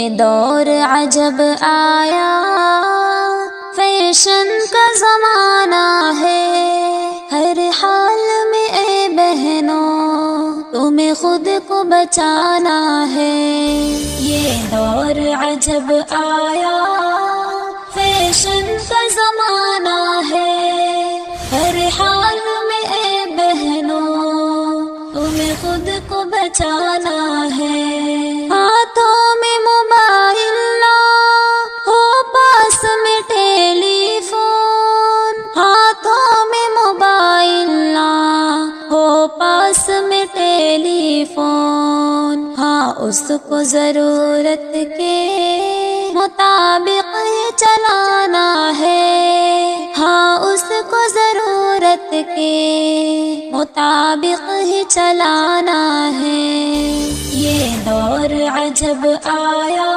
یہ دور عجب آیا، فیشن کا زمانہ ہے، ہر حال میں اے بہنوں تمہیں خود کو بچانا ہے۔ یہ دور عجب آیا، فیشن کا زمانہ ہے، ہر حال میں اے بہنوں تمہیں خود کو بچانا ہے۔ ہاتھوں میں موبائل نہ ہو، پاس میں ٹیلی فون، ہاتھوں میں موبائل نہ ہو، پاس میں ٹیلی فون، ہاں اس کو ضرورت کے مطابق ہی چلانا ہے، ہاں اس کو ضرورت کے مطابق ہی چلانا ہے۔ یہ دور عجب آیا،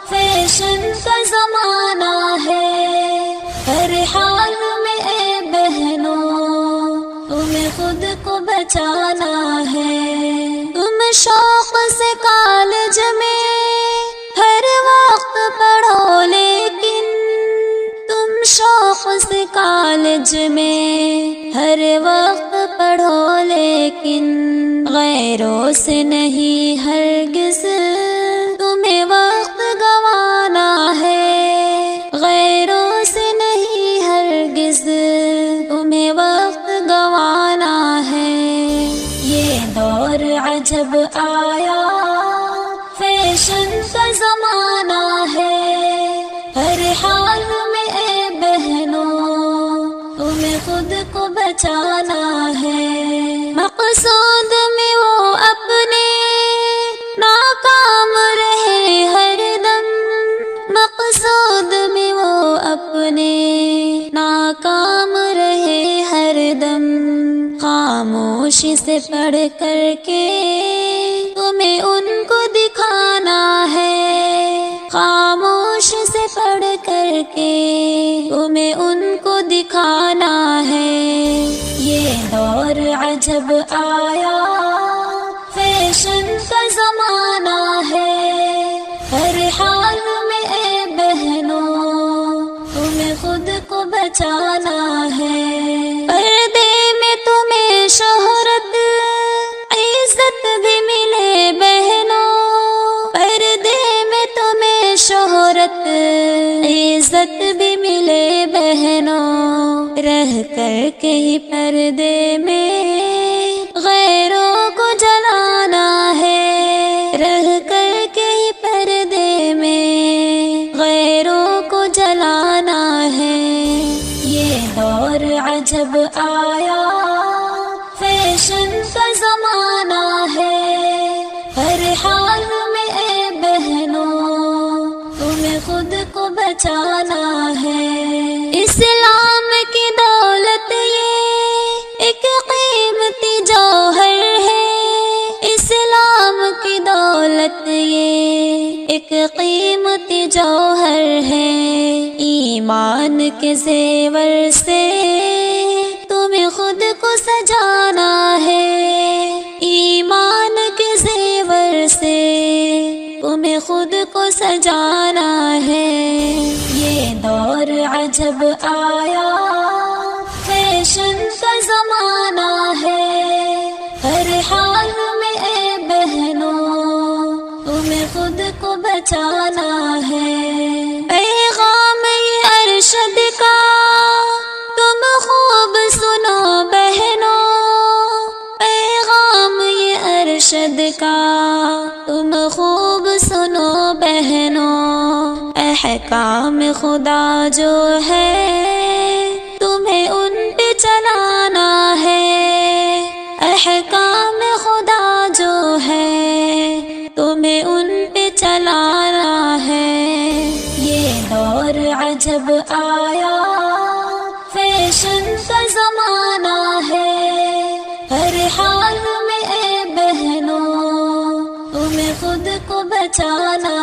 فیشن کا زمانہ ہے، ہر حال میں اے بہنوں تمہیں خود کو بچانا ہے۔ تم شوق سے کالج میں ہر وقت پڑھو، لیکن تم شوق سے کالج میں ہر وقت پڑھو، لیکن غیروں سے نہیں ہرگز تمہیں وقت گنوانا ہے، غیروں سے نہیں ہرگز تمہیں وقت گنوانا ہے۔ یہ دور عجب آیا، فیشن کا زمانہ ہے، ہر حال میں اے بہنوں تمہیں خود کو بچانا ہے۔ مقصود میں وہ اپنے ناکام رہے ہر دم، مقصود میں وہ اپنے ناکام رہے ہر دم، خاموشی سے پڑھ کر کے تمہیں ان کو دکھانا ہے، خاموشی سے پڑھ کر کے تمہیں ان کو دکھانا ہے۔ یہ دور عجب آیا، فیشن کا زمانہ ہے، ہر حال میں اے بہنوں تمہیں خود کو بچانا ہے۔ پردے میں تمہیں شہرت عزت بھی ملے بہنوں، پردے میں تمہیں شہرت عزت بھی ملے بہنوں، رہ کر کے ہی پردے میں غیروں کو جلانا ہے، رہ کر کے ہی پردے میں غیروں کو جلانا ہے۔ یہ دور عجب آیا، فیشن کا زمانہ ہے، ہر حال میں اے بہنوں تمہیں خود کو بچانا ہے۔ اسلام کی دولت یہ ایک قیمتی جوہر ہے، اسلام کی دولت یہ ایک قیمتی جوہر ہے، ایمان کے زیور سے تمہیں خود کو سجانا ہے، ایمان کے زیور سے تمہیں خود کو سجانا ہے۔ یہ دور عجب آیا، فیشن کا زمانہ ہے، ہر حال میں اے بہنوں تمہیں خود کو بچانا ہے۔ پیغام یہ ارشد کا تم خوب سنو بہنوں، پیغام یہ ارشد کا تم خوب سنو بہنوں، احکام خدا جو ہے تمہیں ان پہ چلانا ہے، احکام خدا جو ہے تمہیں ان پہ چلانا ہے۔ یہ دور عجب آیا، فیشن کا زمانہ ہے، ہر حال میں اے بہنوں تمہیں خود کو بچانا